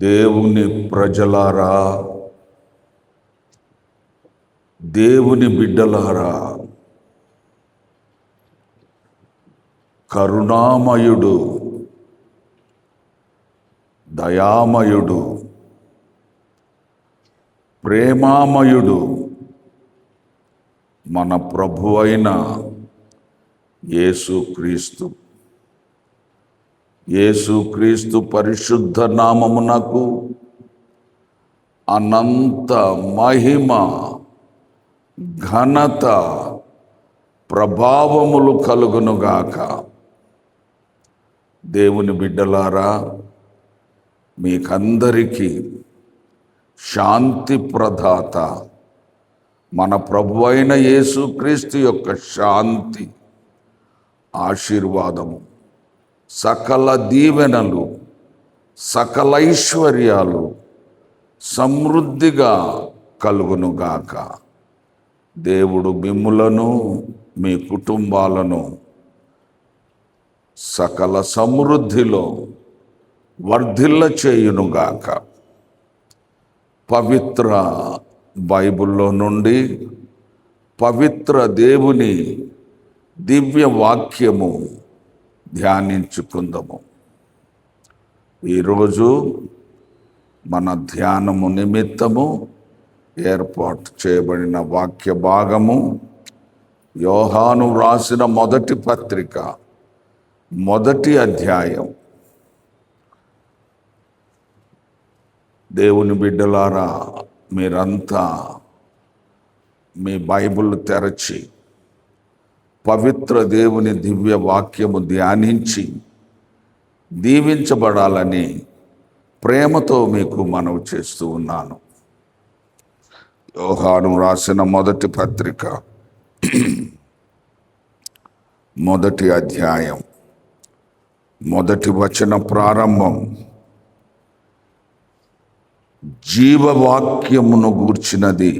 దేవుని ప్రజలారా, దేవుని బిడ్డలారా, కరుణామయుడు, దయామయుడు, ప్రేమామయుడు మన ప్రభువైన యేసుక్రీస్తు. యేసుక్రీస్తు పరిశుద్ధ నామమునకు అనంత మహిమ, ఘనత, ప్రభావములు కలుగునుగాక. దేవుని బిడ్డలారా, మీకందరికీ శాంతి ప్రదాత మన ప్రభువైన యేసుక్రీస్తు యొక్క శాంతి, ఆశీర్వాదము, సకల దీవెనలు, సకల ఐశ్వర్యాలు సమృద్ధిగా కలుగునుగాక. దేవుడు మిమ్ములను, మీ కుటుంబాలను సకల సమృద్ధిలో వర్ధిల్ల చేయునుగాక. పవిత్ర బైబిల్లో నుండి పవిత్ర దేవుని దివ్య వాక్యము ధ్యానించుకుందాము. ఈరోజు మన ధ్యానము నిమిత్తము ఏర్పాటు చేయబడిన వాక్య భాగము యోహాను వ్రాసిన మొదటి పత్రిక, మొదటి అధ్యాయం. దేవుని బిడ్డలారా, మీరంతా మీ బైబిల్ తెరచి పవిత్ర దేవుని దివ్య వాక్యము ధ్యానించి దీవించబడాలని ప్రేమతో మీకు మనవి చేస్తూ ఉన్నాను. యోహాను రాసిన మొదటి పత్రిక, మొదటి అధ్యాయం, మొదటి వచన ప్రారంభం. జీవవాక్యమును గూర్చినది,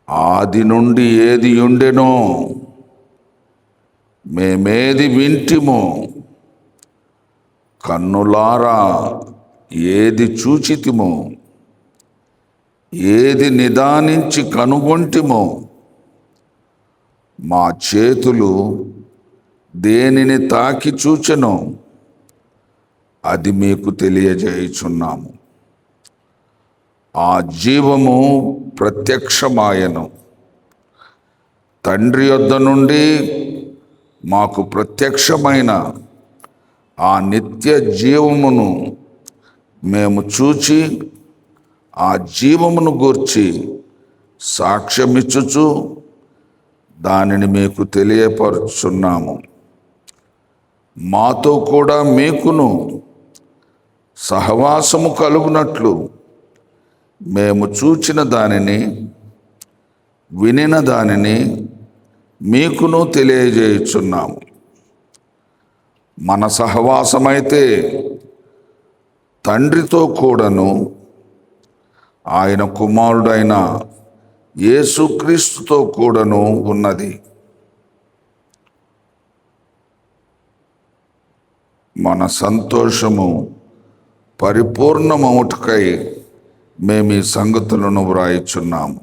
ఆది నుండి ఏది ఉండెనో, మేమేది వింటిమో, కన్నులారా ఏది చూచితిమో, ఏది నిదానించి కనుగొంటిమో, మా చేతులు దేనిని తాకి చూచెనో అది మీకు తెలియజేయుచున్నాము. ఆ జీవము ప్రత్యక్షమాయను, తండ్రి యొద్ద నుండి మాకు ప్రత్యక్షమైన ఆ నిత్య జీవమును మేము చూచి ఆ జీవమును గూర్చి సాక్ష్యమిచ్చుచు దానిని మీకు తెలియపరుచున్నాము. మాతో కూడా మీకును సహవాసము కలుగునట్లు మేము చూచిన దానిని, వినిన దానిని మీకును తెలియజేయుచున్నాము. మన సహవాసమైతే తండ్రితో కూడాను ఆయన కుమారుడైన యేసుక్రీస్తుతో కూడాను ఉన్నది. మన సంతోషము పరిపూర్ణమవుటకై మేము ఈ సంగతులను వ్రాయిచున్నాము.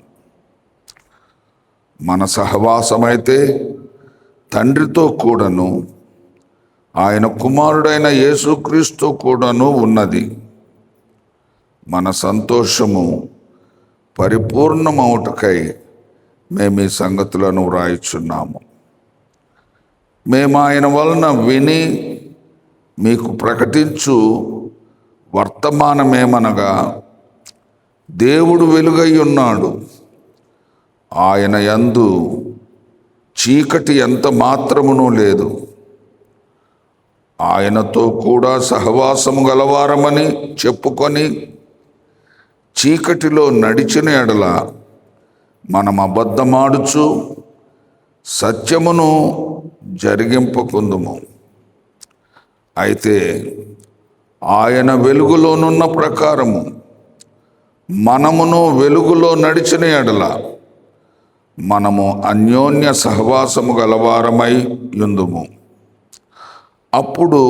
మన సహవాసమైతే తండ్రితో కూడాను ఆయన కుమారుడైన యేసుక్రీస్తు కూడాను ఉన్నది. మన సంతోషము పరిపూర్ణమవుటకై మేము ఈ సంగతులను వ్రాయిచున్నాము. మేము ఆయన వలన విని మీకు ప్రకటించు వర్తమానమేమనగా, దేవుడు వెలుగై ఉన్నాడు, ఆయన యందు చీకటి ఎంత మాత్రమునూ లేదు. ఆయనతో కూడా సహవాసము గలవారమని చెప్పుకొని చీకటిలో నడిచిన ఎడల మనం అబద్ధమాడుచు సత్యమును జరిగింపకుందుము. అయితే ఆయన వెలుగులోనున్న ప్రకారము మనమును వెలుగులో నడిచిన ఎడల మనము అన్యోన్య సహవాసము గలవారమై యుందుము. అప్పుడు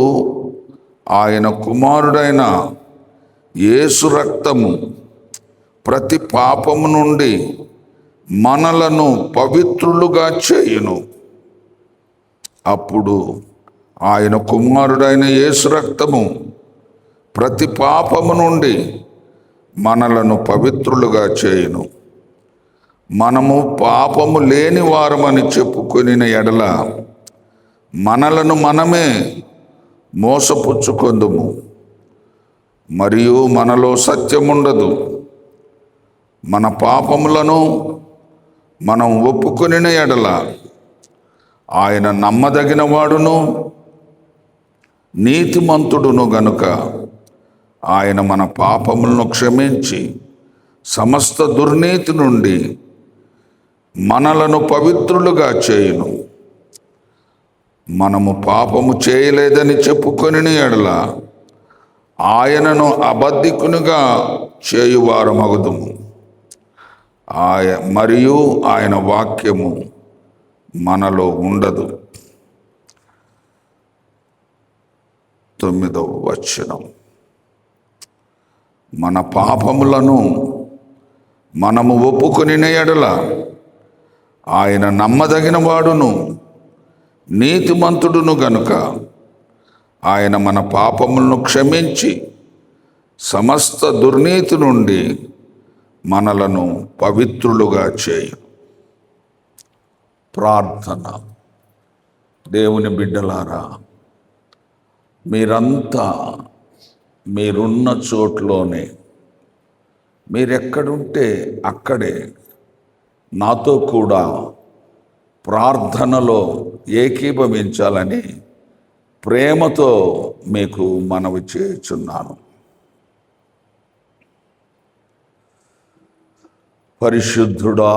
ఆయన కుమారుడైన యేసు రక్తము ప్రతి పాపము నుండి మనలను పవిత్రులుగా చేయును. అప్పుడు ఆయన కుమారుడైన యేసు రక్తము ప్రతి పాపము నుండి మనలను పవిత్రులుగా చేయును. మనము పాపము లేని వారమని చెప్పుకొనిన ఎడల మనలను మనమే మోసపుచ్చుకొందుము, మరియు మనలో సత్యముండదు. మన పాపములను మనం ఒప్పుకొనిన ఎడల ఆయన నమ్మదగిన వాడును నీతిమంతుడును గనుక ఆయన మన పాపములను క్షమించి సమస్త దుర్నీతి నుండి మనలను పవిత్రులుగా చేయును. మనము పాపము చేయలేదని చెప్పుకొనిన ఎడల ఆయనను అబద్ధికునిగా చేయువారమగుదుము, మరియు ఆయన వాక్యము మనలో ఉండదు. 9వ వచనం. మన పాపములను మనము ఒప్పుకొనిన ఎడల ఆయన నమ్మదగిన వాడును నీతిమంతుడును గనుక ఆయన మన పాపములను క్షమించి సమస్త దుర్నీతి నుండి మనలను పవిత్రులుగా చేయు. ప్రార్థన. దేవుని బిడ్డలారా, మీరంతా మీరున్న చోట్లోనే, మీరెక్కడుంటే అక్కడే నాతో కూడా ప్రార్థనలో ఏకీభవించాలని ప్రేమతో మీకు మనవి చేయుచున్నాను. పరిశుద్ధుడా,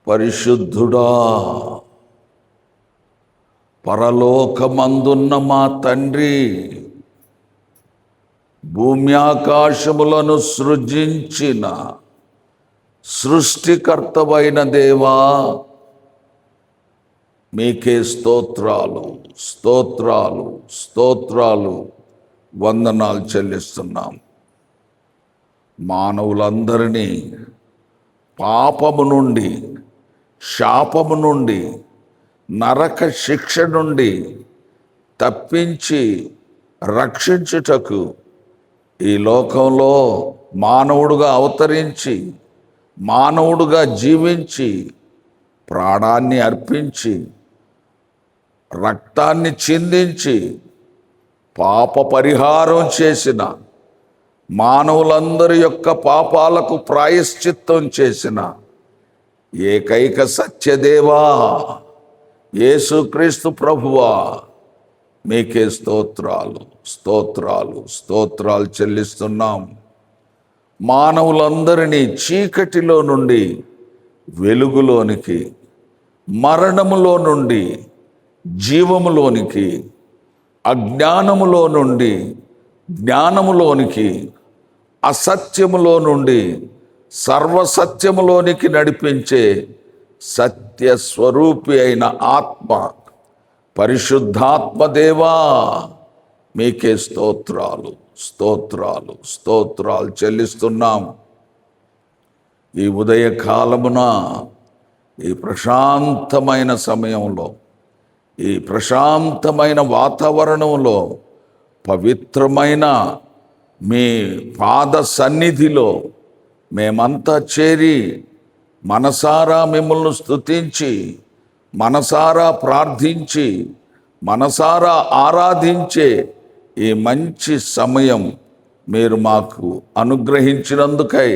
పరిశుద్ధుడా, పరలోకమందున్న మా తండ్రి, భూమి ఆకాశములను సృజించిన సృష్టికర్తవైన దేవా, మీకే స్తోత్రాలు స్తోత్రాలు స్తోత్రాలు వందనాలు చెల్లిస్తున్నాం. మానవులందరినీ పాపము నుండి, శాపము నుండి, నరక శిక్ష నుండి తప్పించి రక్షించుటకు ఈ లోకంలో మానవుడుగా అవతరించి, మానవుడుగా జీవించి, ప్రాణాన్ని అర్పించి, రక్తాన్ని చిందించి పాప పరిహారం చేసిన, మానవులందరి యొక్క పాపాలకు ప్రాయశ్చిత్తం చేసిన ఏకైక సత్యదేవా యేసుక్రీస్తు ప్రభువా, మీకే స్తోత్రాలు స్తోత్రాలు స్తోత్రాలు చెల్లిస్తున్నాం. మానవులందరినీ చీకటిలో నుండి వెలుగులోనికి, మరణములో నుండి జీవములోనికి, అజ్ఞానములో నుండి జ్ఞానములోనికి, అసత్యములో నుండి సర్వసత్యములోనికి నడిపించే సత్య స్వరూపి అయిన ఆత్మ, పరిశుద్ధాత్మ దేవా, మీకే స్తోత్రాలు స్తోత్రాలు స్తోత్రాలు చెల్లిస్తున్నాం. ఈ ఉదయకాలమున, ఈ ప్రశాంతమైన సమయంలో, ఈ ప్రశాంతమైన వాతావరణంలో, పవిత్రమైన మీ పాద సన్నిధిలో మేమంతా చేరి మనసారా మిమ్మల్ని స్తుతించి, మనసారా ప్రార్థించి, మనసారా ఆరాధించే ఈ మంచి సమయం మీరు మాకు అనుగ్రహించినందుకై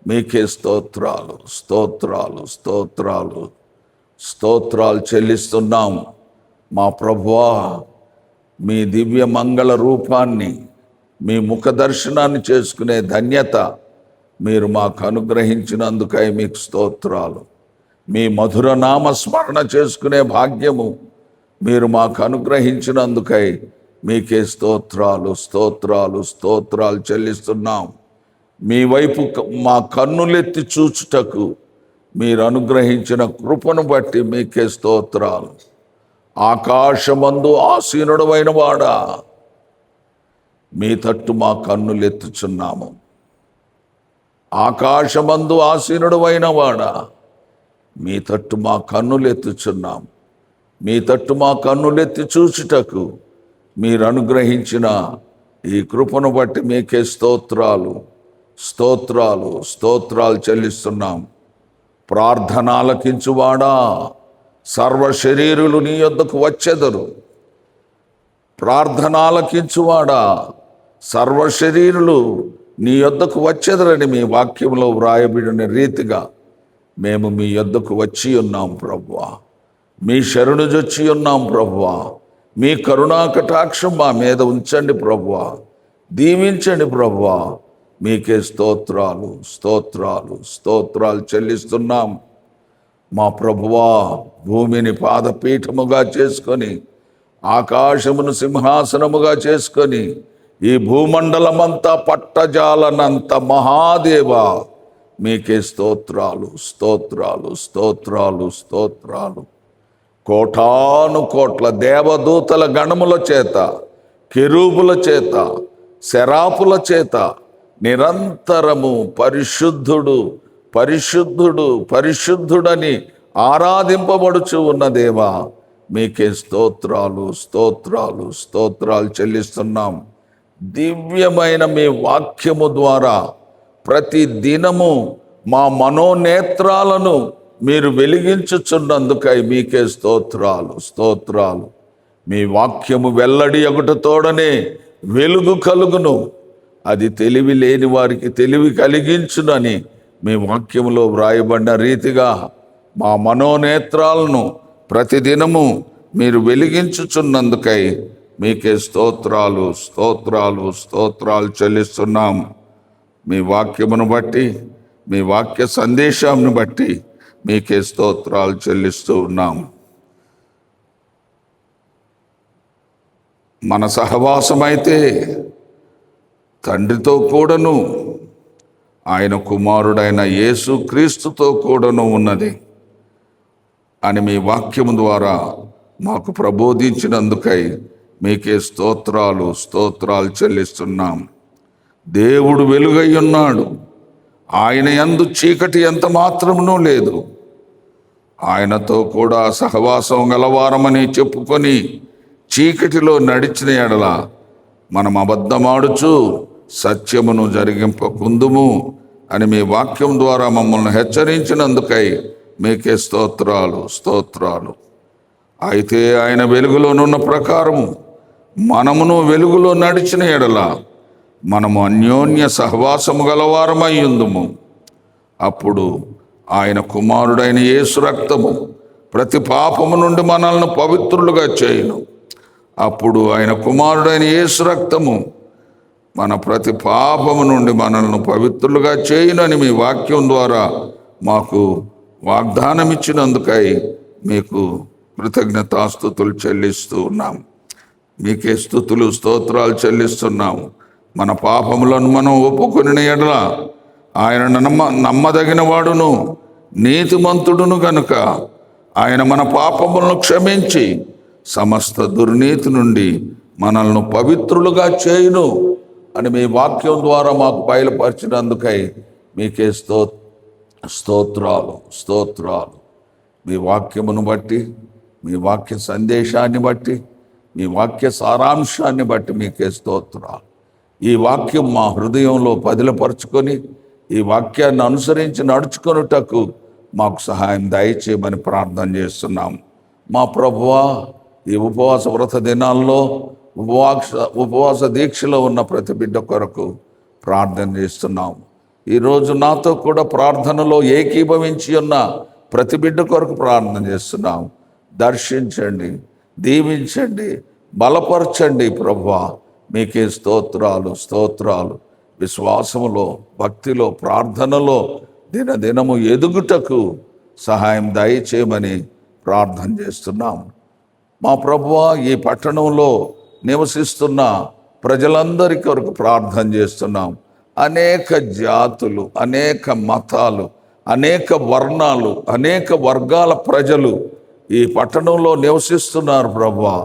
మీకే స్తోత్రాలు స్తోత్రాలు స్తోత్రాలు స్తోత్రాలు చెల్లిస్తున్నాం. మా ప్రభువా, మీ దివ్య మంగళ రూపాన్ని, మీ ముఖ దర్శనాన్ని చేసుకునే ధన్యత మీరు మాకు అనుగ్రహించినందుకై మీకు స్తోత్రాలు. మీ మధుర నామ స్మరణ చేసుకునే భాగ్యము మీరు మాకు అనుగ్రహించినందుకై మీకే స్తోత్రాలు స్తోత్రాలు స్తోత్రాలు చెల్లిస్తున్నాం. మీ వైపు మా కన్నులెత్తి చూచుటకు మీరు అనుగ్రహించిన కృపను బట్టి మీకే స్తోత్రాలు. ఆకాశమందు ఆసీనుడవైన వాడా, మీ తట్టు మా కన్నులెత్తుచున్నాము. ఆకాశమందు ఆసీనుడు అయిన వాడా, మీ తట్టు మా కన్నులెత్తుచున్నాం. మీ తట్టు మా కన్నులెత్తి చూచుటకు మీరు అనుగ్రహించిన ఈ కృపను బట్టి మీకే స్తోత్రాలు స్తోత్రాలు స్తోత్రాలు చెల్లిస్తున్నాం. ప్రార్థన ఆలకించువాడా, సర్వ శరీరులు నీ యొద్దకు వచ్చెదరు. ప్రార్థన ఆలకించువాడా, సర్వ శరీరులు నీ యొద్దకు వచ్చెదరని మీ వాక్యంలో వ్రాయబడిన రీతిగా మేము మీ యొద్దకు వచ్చి ఉన్నాం ప్రభువా. మీ శరణుజొచ్చి ఉన్నాం ప్రభువా. మీ కరుణా కటాక్షం మా మీద ఉంచండి ప్రభువా. దీవించండి ప్రభువా. మీకే స్తోత్రాలు స్తోత్రాలు స్తోత్రాలు చెల్లిస్తున్నాం. మా ప్రభువా, భూమిని పాదపీఠముగా చేసుకొని, ఆకాశమును సింహాసనముగా చేసుకొని, ఈ భూమండలమంతా పట్టజాలనంత మహాదేవా, మీకే స్తోత్రాలు స్తోత్రాలు స్తోత్రాలు స్తోత్రాలు. కోటాను కోట్ల దేవదూతల గణముల చేత, కెరూబుల చేత, శరాపుల చేత నిరంతరము పరిశుద్ధుడు పరిశుద్ధుడు పరిశుద్ధుడని ఆరాధింపబడుచు ఉన్న దేవా, మీకే స్తోత్రాలు స్తోత్రాలు స్తోత్రాలు చెల్లిస్తున్నాం. దివ్యమైన మీ వాక్యము ద్వారా ప్రతి దినము మా మనోనేత్రాలను మీరు వెలిగించుచున్నందుకై మీకే స్తోత్రాలు స్తోత్రాలు. మీ వాక్యము వెల్లడి అగుటతోడనే వెలుగు కలుగును, అది తెలివి లేని వారికి తెలివి కలిగించునని మీ వాక్యములో వ్రాయబడిన రీతిగా మా మనోనేత్రాలను ప్రతిదినము మీరు వెలిగించుచున్నందుకై మీకే స్తోత్రాలు స్తోత్రాలు స్తోత్రాలు చెల్లిస్తున్నాం. మీ వాక్యమును బట్టి, మీ వాక్య సందేశాన్ని బట్టి మీకే స్తోత్రాలు చెల్లిస్తూ ఉన్నాం. మన సహవాసమైతే తండ్రితో కూడాను, ఆయన కుమారుడైన యేసు క్రీస్తుతో కూడాను ఉన్నది అని మీ వాక్యము ద్వారా మాకు ప్రబోధించినందుకై మీకే స్తోత్రాలు స్తోత్రాలు చెల్లిస్తున్నాం. దేవుడు వెలుగై ఉన్నాడు, ఆయన యందు చీకటి ఎంత మాత్రమునూ లేదు. ఆయనతో కూడా సహవాసం గలవారమని చెప్పుకొని చీకటిలో నడిచిన ఎడల మనం అబద్ధమాడుచు సత్యమును జరిగింపకుందుము అని మీ వాక్యం ద్వారా మమ్మల్ని హెచ్చరించినందుకై మీకే స్తోత్రాలు స్తోత్రాలు. అయితే ఆయన వెలుగులోనున్న ప్రకారము మనమును వెలుగులో నడిచిన ఎడల మనము అన్యోన్య సహవాసము గలవారమయ్యుందుము. అప్పుడు ఆయన కుమారుడైన యేసు రక్తము ప్రతి పాపము నుండి మనల్ని పవిత్రులుగా చేయును. అప్పుడు ఆయన కుమారుడైన యేసు రక్తము మన ప్రతి పాపము నుండి మనల్ని పవిత్రులుగా చేయునని మీ వాక్యం ద్వారా మాకు వాగ్దానం ఇచ్చినందుకై మీకు కృతజ్ఞతాస్తుతులు చెల్లిస్తూ ఉన్నాం. మీకే స్తుతులు స్తోత్రాలు చెల్లిస్తున్నాము. మన పాపములను మనం ఒప్పుకొని ఎడల ఆయన నమ్మదగిన వాడును నీతిమంతుడును గనుక ఆయన మన పాపములను క్షమించి సమస్త దుర్నీతి నుండి మనల్ని పవిత్రులుగా చేయును అని మీ వాక్యం ద్వారా మాకు బయలుపరిచినందుకై మీకే స్తోత్రాలు స్తోత్రాలు. మీ వాక్యమును బట్టి, మీ వాక్య సందేశాన్ని బట్టి, మీ వాక్య సారాంశాన్ని బట్టి మీకే స్తోత్రాలు. ఈ వాక్యం మా హృదయంలో పదిలపరుచుకొని ఈ వాక్యాన్ని అనుసరించి నడుచుకొనుటకు మాకు సహాయం దయచేయమని ప్రార్థన చేస్తున్నాం. మా ప్రభువా, ఈ ఉపవాస వ్రత దినాల్లో ఉపవాస దీక్షలో ఉన్న ప్రతి బిడ్డ కొరకు ప్రార్థన చేస్తున్నాం. ఈరోజు నాతో కూడా ప్రార్థనలో ఏకీభవించి ఉన్న ప్రతి బిడ్డ కొరకు ప్రార్థన చేస్తున్నాం. దర్శించండి, దీవించండి, బలపరచండి ప్రభువా. మీకే స్తోత్రాలు స్తోత్రాలు. విశ్వాసములో, భక్తిలో, ప్రార్థనలో దినదినము ఎదుగుటకు సహాయం దయచేయమని ప్రార్థన చేస్తున్నాం. మా ప్రభువా, ఈ పట్టణంలో నివసిస్తున్న ప్రజలందరి కొరకు ప్రార్థన చేస్తున్నాం. అనేక జాతులు, అనేక మతాలు, అనేక వర్ణాలు, అనేక వర్గాల ప్రజలు ఈ పట్టణంలో నివసిస్తున్నారు ప్రభువా.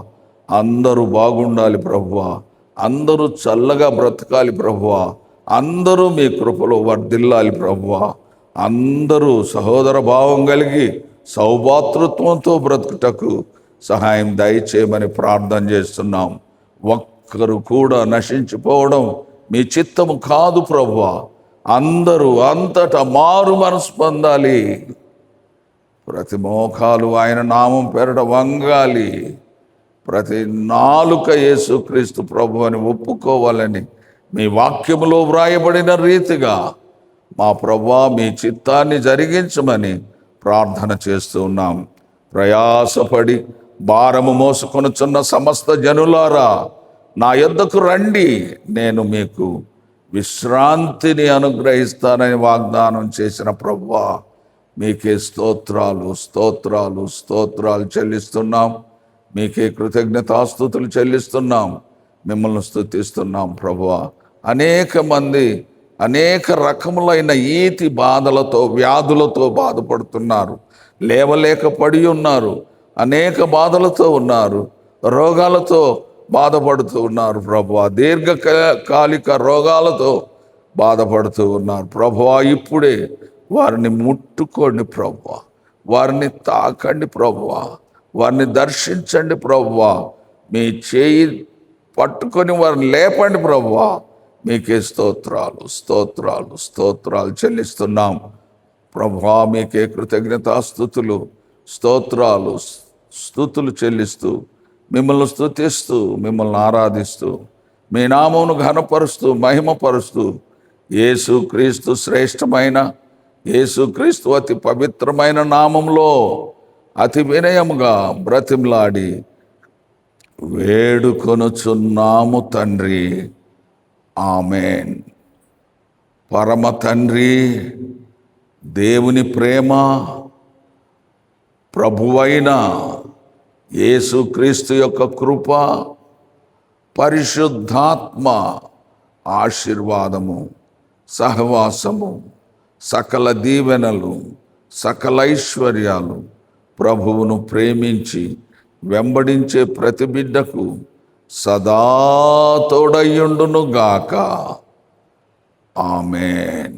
అందరూ బాగుండాలి ప్రభువా. అందరూ చల్లగా బ్రతకాలి ప్రభువా. అందరూ మీ కృపలో వర్ధిల్లాలి ప్రభువా. అందరూ సహోదర భావం కలిగి సౌభాతృత్వంతో బ్రతుకుటకు సహాయం దయచేయమని ప్రార్థన చేస్తున్నాం. ఒక్కరు కూడా నశించిపోవడం మీ చిత్తము కాదు ప్రభువా. అందరూ అంతటా మారు మనసు పొందాలి. ప్రతి మోకాలు ఆయన నామం పేరట వంగాలి. ప్రతి నాలుక యేసుక్రీస్తు ప్రభు అని ఒప్పుకోవాలని మీ వాక్యములో వ్రాయబడిన రీతిగా మా ప్రభువా మీ చిత్తాన్ని జరిగించమని ప్రార్థన చేస్తూ ఉన్నాం. ప్రయాసపడి భారము మోసుకొనుచున్న సమస్త జనులారా, నా యొద్దకు రండి, నేను మీకు విశ్రాంతిని అనుగ్రహిస్తానని వాగ్దానం చేసిన ప్రభువా, మీకే స్తోత్రాలు స్తోత్రాలు స్తోత్రాలు చెల్లిస్తున్నాం. మీకే కృతజ్ఞతాస్తుతులు చెల్లిస్తున్నాం. మిమ్మల్ని స్తుతిస్తున్నాం ప్రభువా. అనేక మంది అనేక రకములైన ఈతి బాధలతో వ్యాధులతో బాధపడుతున్నారు, లేవలేక పడి ఉన్నారు, అనేక బాధలతో ఉన్నారు, రోగాలతో బాధపడుతూ ఉన్నారు ప్రభువా. దీర్ఘకాలిక రోగాలతో బాధపడుతూ ఉన్నారు ప్రభువా. ఇప్పుడే వారిని ముట్టుకోండి ప్రభువా, వారిని తాకండి ప్రభువా, వారిని దర్శించండి ప్రభువా. మీ చేయి పట్టుకొని వారిని లేపండి ప్రభువా. మీకే స్తోత్రాలు స్తోత్రాలు స్తోత్రాలు చెల్లిస్తున్నాం ప్రభువా. మీకే కృతజ్ఞతాస్తుతులు స్తోత్రాలు స్తుతులు చెల్లిస్తూ మిమ్మల్ని స్తుతిస్తూ మిమ్మల్ని ఆరాధిస్తూ మీ నామమును ఘనపరుస్తూ మహిమపరుస్తూ యేసుక్రీస్తు శ్రేష్టమైన యేసుక్రీస్తు అతి పవిత్రమైన నామంలో అతి వినయముగా బ్రతిమలాడి వేడుకొనుచున్నాము తండ్రి. ఆమేన్. పరమ తండ్రి దేవుని ప్రేమ, ప్రభువైన యేసుక్రీస్తు యొక్క కృప, పరిశుద్ధాత్మ ఆశీర్వాదము, సహవాసము, సకల దీవెనలు, సకల ఐశ్వర్యాలు ప్రభువును ప్రేమించి వెంబడించే ప్రతి బిడ్డకు సదా తోడయ్యుండును గాక. ఆమేన్.